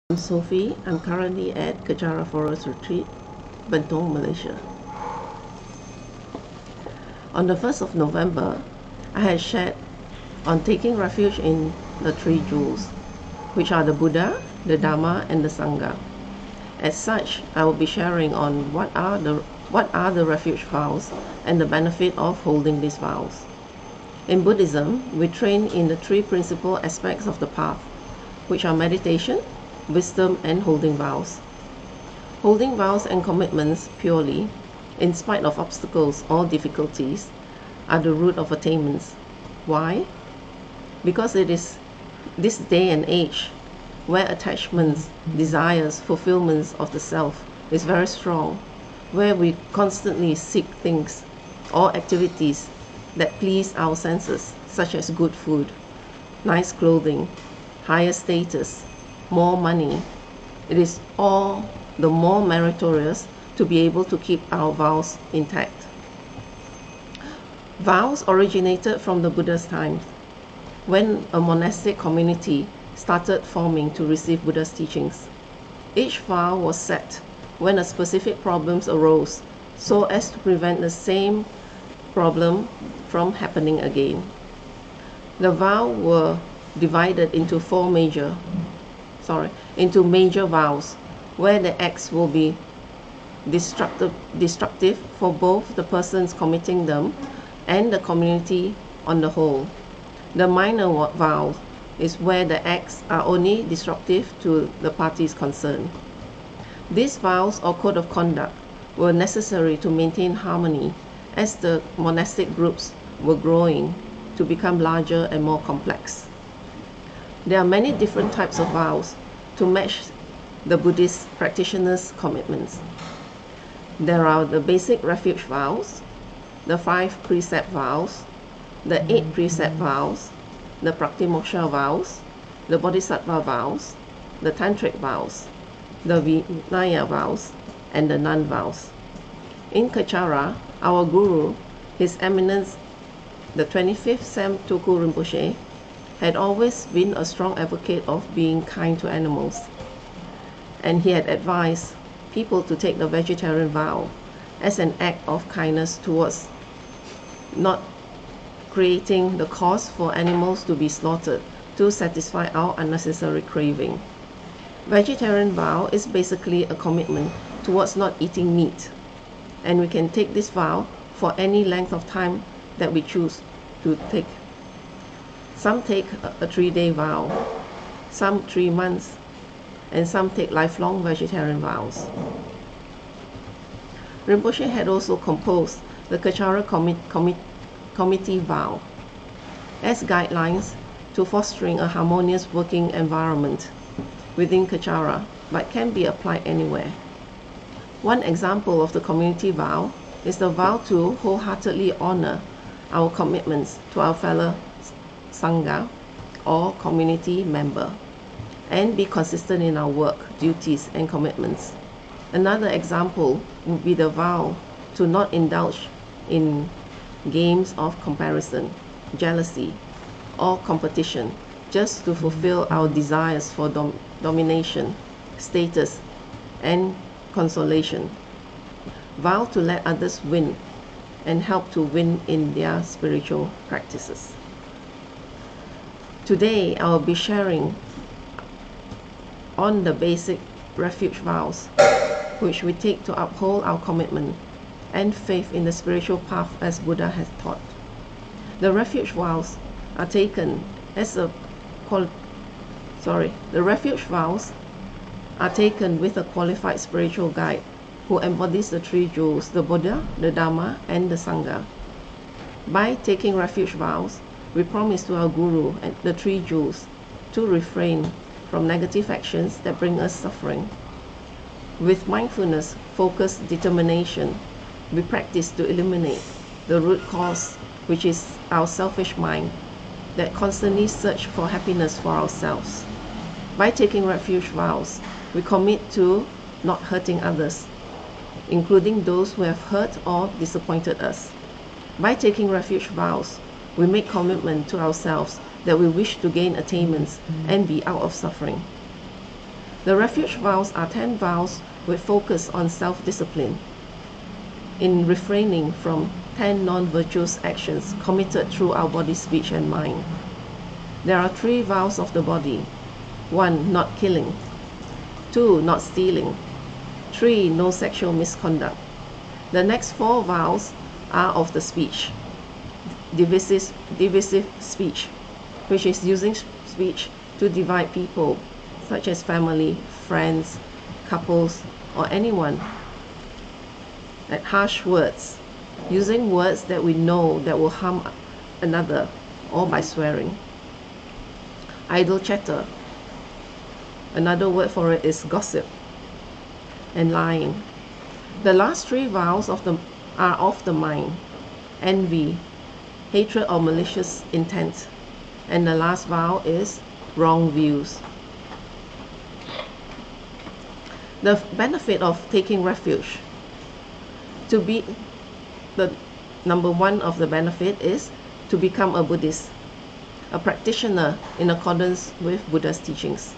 I'm Sofi. I'm currently at Kecara Forest Retreat, Bentong, Malaysia. On the 1st of November, I had shared on taking refuge in the three jewels, which are the Buddha, the Dharma, and the Sangha. As such, I will be sharing on what are the refuge vows and the benefit of holding these vows. In Buddhism, we train in the three principal aspects of the path, which are meditation, wisdom, and holding vows. Holding vows and commitments purely, in spite of obstacles or difficulties, are the root of attainments. Why? Because it is this day and age where attachments, desires, fulfillments of the self is very strong, where we constantly seek things or activities that please our senses, such as good food, nice clothing, higher status, more money. It is all the more meritorious to be able to keep our vows intact. Vows originated from the Buddha's time, when a monastic community started forming to receive Buddha's teachings. Each vow was set when a specific problem arose, so as to prevent the same problem from happening again. The vows were divided into major vows, where the acts will be destructive for both the persons committing them and the community on the whole. The minor vow is where the acts are only destructive to the parties concerned. These vows or code of conduct were necessary to maintain harmony as the monastic groups were growing to become larger and more complex. There are many different types of vows to match the Buddhist practitioners' commitments. There are the basic refuge vows, the 5 precept vows, the 8 precept vows, the Praktimoksha vows, the Bodhisattva vows, the Tantric vows, the Vinaya vows, and the Nun vows. In Kecara, our Guru, His Eminence, the 25th Sam Tuku Rinpoche, had always been a strong advocate of being kind to animals, and he had advised people to take the vegetarian vow as an act of kindness towards not creating the cause for animals to be slaughtered to satisfy our unnecessary craving. Vegetarian vow is basically a commitment towards not eating meat, and we can take this vow for any length of time that we choose to take. Some take a 3-day vow, some 3 months, and some take lifelong vegetarian vows. Rinpoche had also composed the Kecara Committee Vow as guidelines to fostering a harmonious working environment within Kecara, but can be applied anywhere. One example of the community vow is the vow to wholeheartedly honor our commitments to our fellow Sangha or community member, and be consistent in our work, duties, and commitments. Another example would be the vow to not indulge in games of comparison, jealousy, or competition just to fulfill our desires for domination, status, and consolation. Vow to let others win and help to win in their spiritual practices. Today, I will be sharing on the basic refuge vows, which we take to uphold our commitment and faith in the spiritual path as Buddha has taught. The refuge vows are taken with a qualified spiritual guide who embodies the 3 jewels, the Buddha, the Dharma, and the Sangha. By taking refuge vows, we promise to our Guru and the 3 jewels to refrain from negative actions that bring us suffering. With mindfulness, focused determination, we practice to eliminate the root cause, which is our selfish mind that constantly search for happiness for ourselves. By taking refuge vows, we commit to not hurting others, including those who have hurt or disappointed us. By taking refuge vows, we make commitment to ourselves that we wish to gain attainments and be out of suffering. The refuge vows are 10 vows with focus on self-discipline in refraining from 10 non-virtuous actions committed through our body, speech, and mind. There are 3 vows of the body. 1. Not killing. 2. Not stealing. 3. No sexual misconduct. The next 4 vows are of the speech. Divisive speech, which is using speech to divide people, such as family, friends, couples, or anyone. At harsh words, using words that we know that will harm another, or by swearing. Idle chatter. Another word for it is gossip. And lying. The last 3 vows are of the mind. Envy, hatred or malicious intent. And the last vow is wrong views. The benefit of taking refuge. The number 1 of the benefit is to become a Buddhist, a practitioner in accordance with Buddha's teachings.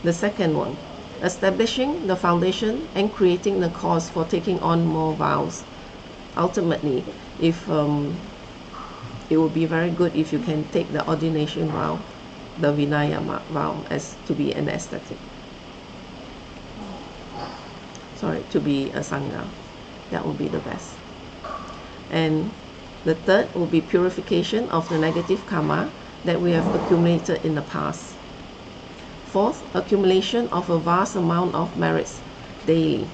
The second one, establishing the foundation and creating the cause for taking on more vows. Ultimately, if it would be very good if you can take the ordination vow, the Vinaya vow, as to be an ascetic. To be a Sangha. That would be the best. And the third will be purification of the negative karma that we have accumulated in the past. Fourth, accumulation of a vast amount of merits daily.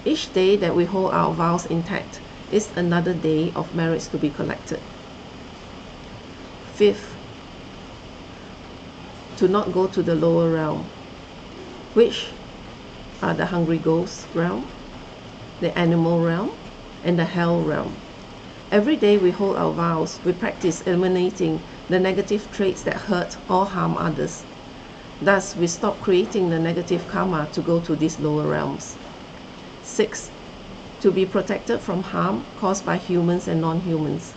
Each day that we hold our vows intact is another day of merits to be collected. Fifth, to not go to the lower realm, which are the hungry ghost realm, the animal realm, and the hell realm. Every day we hold our vows, we practice eliminating the negative traits that hurt or harm others. Thus, we stop creating the negative karma to go to these lower realms. 6. To be protected from harm caused by humans and non-humans.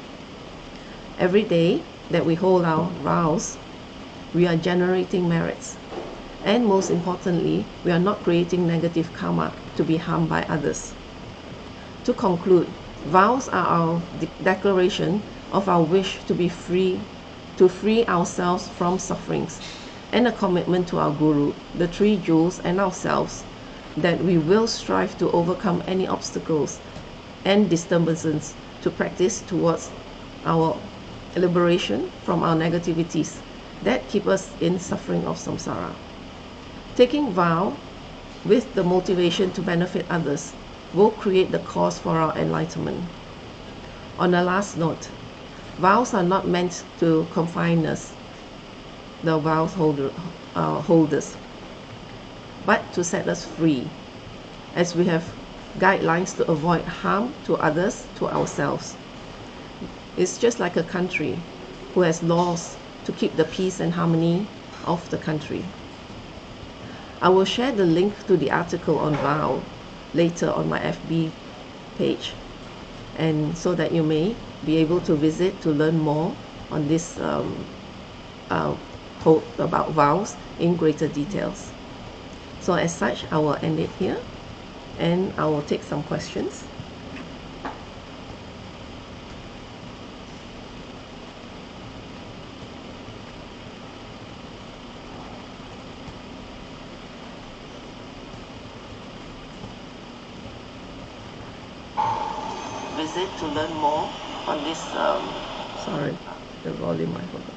Every day that we hold our vows, we are generating merits. And most importantly, we are not creating negative karma to be harmed by others. To conclude, vows are our declaration of our wish to be free, to free ourselves from sufferings, and a commitment to our Guru, the 3 jewels, and ourselves, that we will strive to overcome any obstacles and disturbances to practice towards our liberation from our negativities that keep us in suffering of samsara. Taking vow with the motivation to benefit others will create the cause for our enlightenment. On a last note, vows are not meant to confine us, the vows holders, but to set us free, as we have guidelines to avoid harm to others, to ourselves. It's just like a country who has laws to keep the peace and harmony of the country. I will share the link to the article on vow later on my FB page, and so that you may be able to visit to learn more on this about vows in greater details. So as such, I will end it here, and I will take some questions. Visit to learn more on this, sorry, the volume I forgot.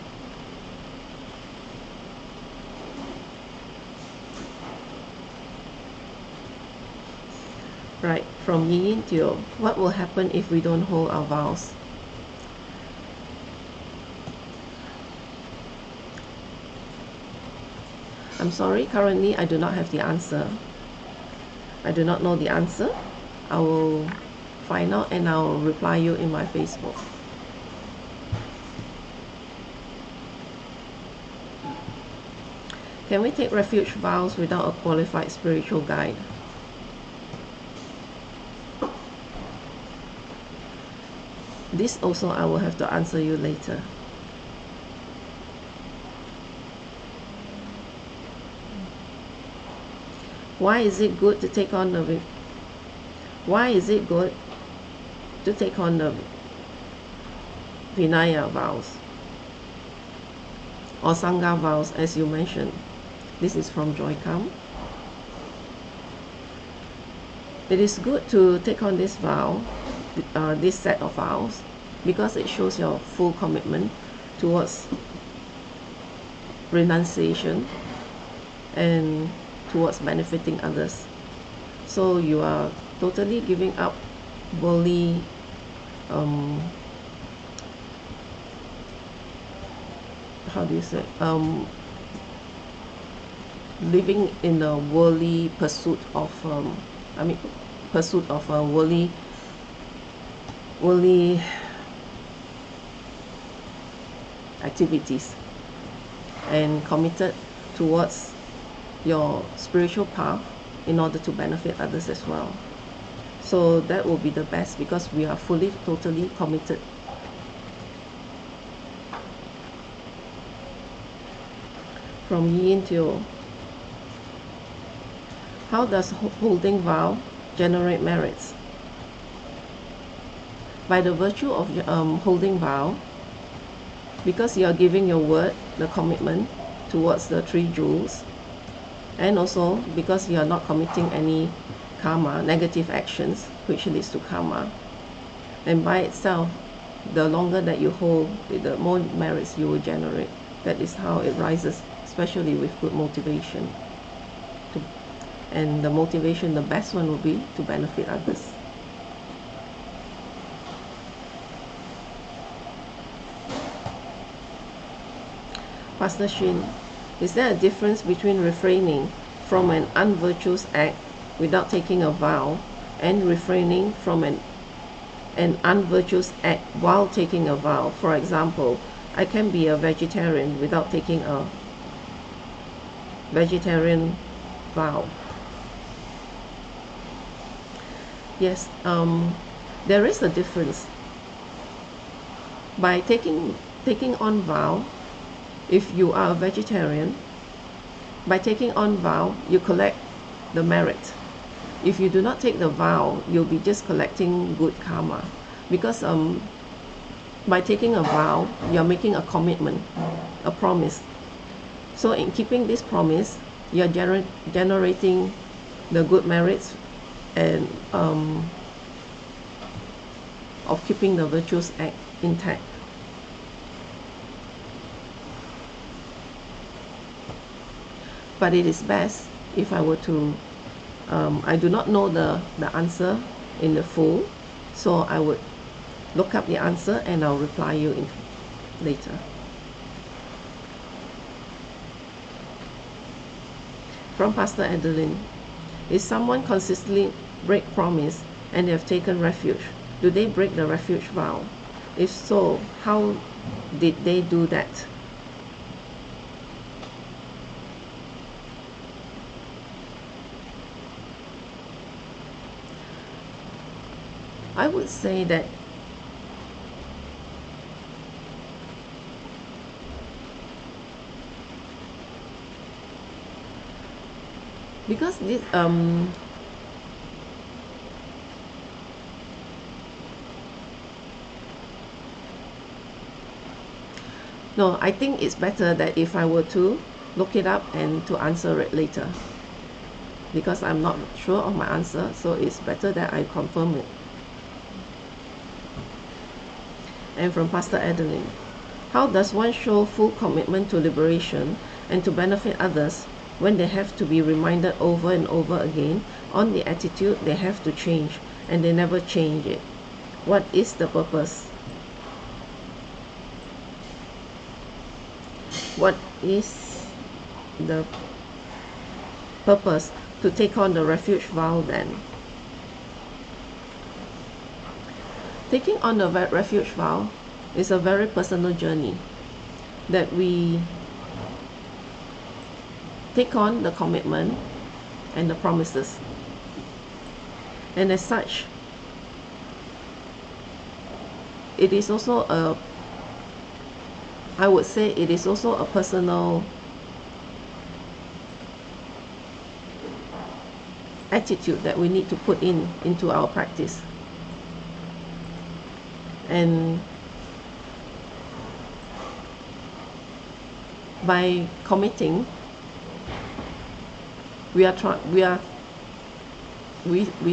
Right, from Yin Teo, what will happen if we don't hold our vows? I'm sorry, currently I do not have the answer. I do not know the answer. I will find out and I'll reply you in my Facebook. Can we take refuge vows without a qualified spiritual guide? This also I will have to answer you later. Why is it good to take on the Vinaya vows or Sangha vows, as you mentioned? This is from Joycam. It is good to take on this vow, this set of vows, because it shows your full commitment towards renunciation and towards benefiting others. So you are totally giving up worldly living in a worldly pursuit of worldly activities, and committed towards your spiritual path in order to benefit others as well. So that will be the best, because we are fully, totally committed. From Yin Teo, how does holding vow generate merits? By the virtue of holding vow, because you are giving your word, the commitment towards the 3 jewels, and also because you are not committing any karma, negative actions, which leads to karma. And by itself, the longer that you hold, the more merits you will generate. That is how it rises, especially with good motivation. And the motivation, the best one will be to benefit others. Pastor Shin, is there a difference between refraining from an unvirtuous act without taking a vow and refraining from an unvirtuous act while taking a vow? For example, I can be a vegetarian without taking a vegetarian vow. Yes, there is a difference. By taking on vow, if you are a vegetarian, by taking on vow, you collect the merit. If you do not take the vow, you'll be just collecting good karma. Because by taking a vow, you're making a commitment, a promise. So in keeping this promise, you're generating the good merits and of keeping the virtuous act intact. But it is best if I were to, I do not know the answer in the full, so I would look up the answer and I'll reply you later. From Pastor Adeline, if someone consistently break promise and they have taken refuge, do they break the refuge vow? If so, how did they do that? I would say that because this no, I think it's better that if I were to look it up and to answer it later, because I'm not sure of my answer, so it's better that I confirm it. And from Pastor Adeline, how does one show full commitment to liberation and to benefit others when they have to be reminded over and over again on the attitude they have to change and they never change it? What is the purpose? What is the purpose to take on the refuge vow then? Taking on the refuge vow is a very personal journey that we take on the commitment and the promises. And as such, it is also I would say it is also a personal attitude that we need to put into our practice. And by committing, we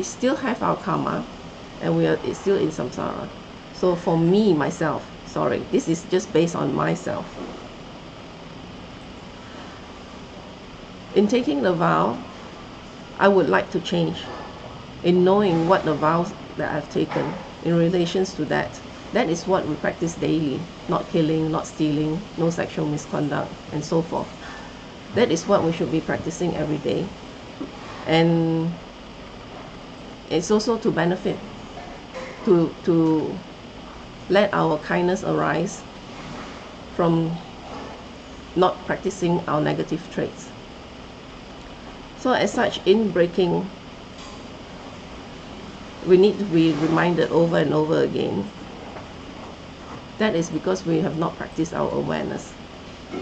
still have our karma, and it's still in samsara. So for me, myself, sorry, this is just based on myself. In taking the vow, I would like to change. In knowing what the vows that I've taken in relations to that, that is what we practice daily. Not killing, not stealing, no sexual misconduct, and so forth. That is what we should be practicing every day. And it's also to benefit, to let our kindness arise from not practicing our negative traits. So as such, in breaking, we need to be reminded over and over again. That is because we have not practiced our awareness.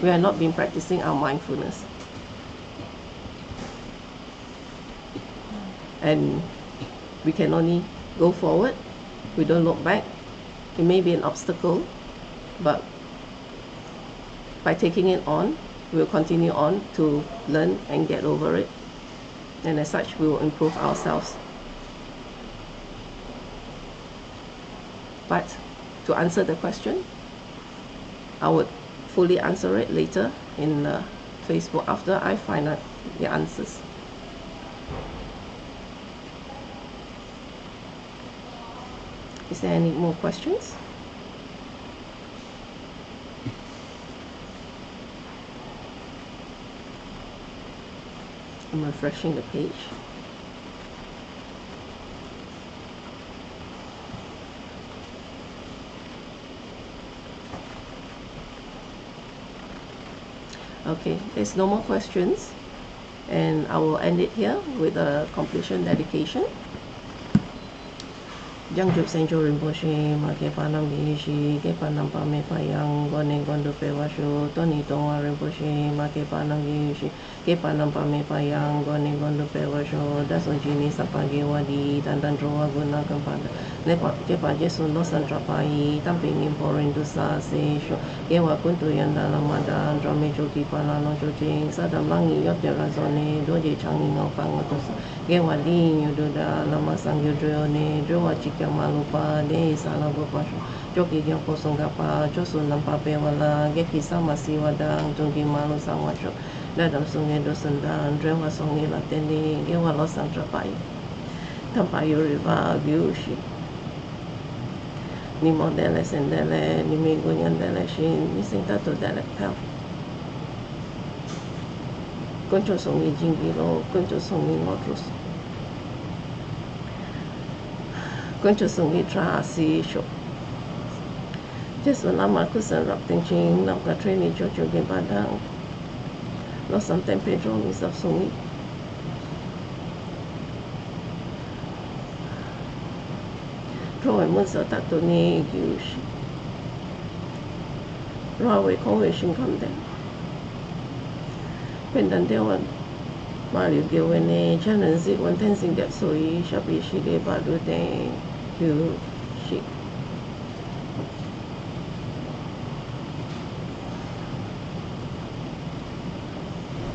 We have not been practicing our mindfulness. And we can only go forward. We don't look back. It may be an obstacle, but by taking it on, we'll continue on to learn and get over it. And as such, we will improve ourselves. But to answer the question, I would fully answer it later in Facebook after I find out the answers. Is there any more questions? I'm refreshing the page. Okay, there's no more questions, and I will end it here with a completion dedication. Jangjub Senjo Rinpoche, Make Panam Gishi, Ke Panam Pame Payang, Gone Gondo Pewashu, Tony Tonga Rinpoche, Make Panam Gishi, Ke Panam Pame Payang, Gone Gondo Pewashu, Daso Jini Sapagi Wadi, Tantan Droa Guna Kampada, Nepa Kepa Jesu no Santrapai, Tamping Imporin to Sasesho, Kewa Kuntu Yanda Lamada, Drame Joki Panano Joking, Sadam Langi Yopterazone, Doji Changi no Pangatos, Kewa Din Yududa, Lama Sang Yudrione, Joa Chika Malupa, De Salago Pasho, Joki Yoko Songapa, Josu Nampa Pewala, Geki Sama Siwadang, Tungi Malu Sangwacho, Dadam Sunge Dosandan, Drewa Songi Lateni, Gewa Los Santrapai, Tampayo Riva, Gyushi. Ni modele sendele, ni migunyan dele shin, ni sintato dele pel. Concho songi jingiro, concho songi notrus. Concho songi tra si sho. Jesu nama kusan rap tingching, nam ka treni jojo gebadang. Lo sam tempe dro mi sap songi. Troy Munsa Tatoni Gush Rawe Convention come then. Pendantewan Mario Gilwene, Chanan Zig, one tensing that so ye shall be she gave Badu de you she.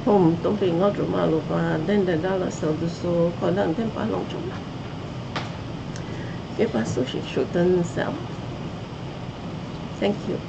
Home don't be not Malupa, then the dollar sold the so, Kodan Tempa Long Chuma. Give us sushi shouldn't sell. Thank you.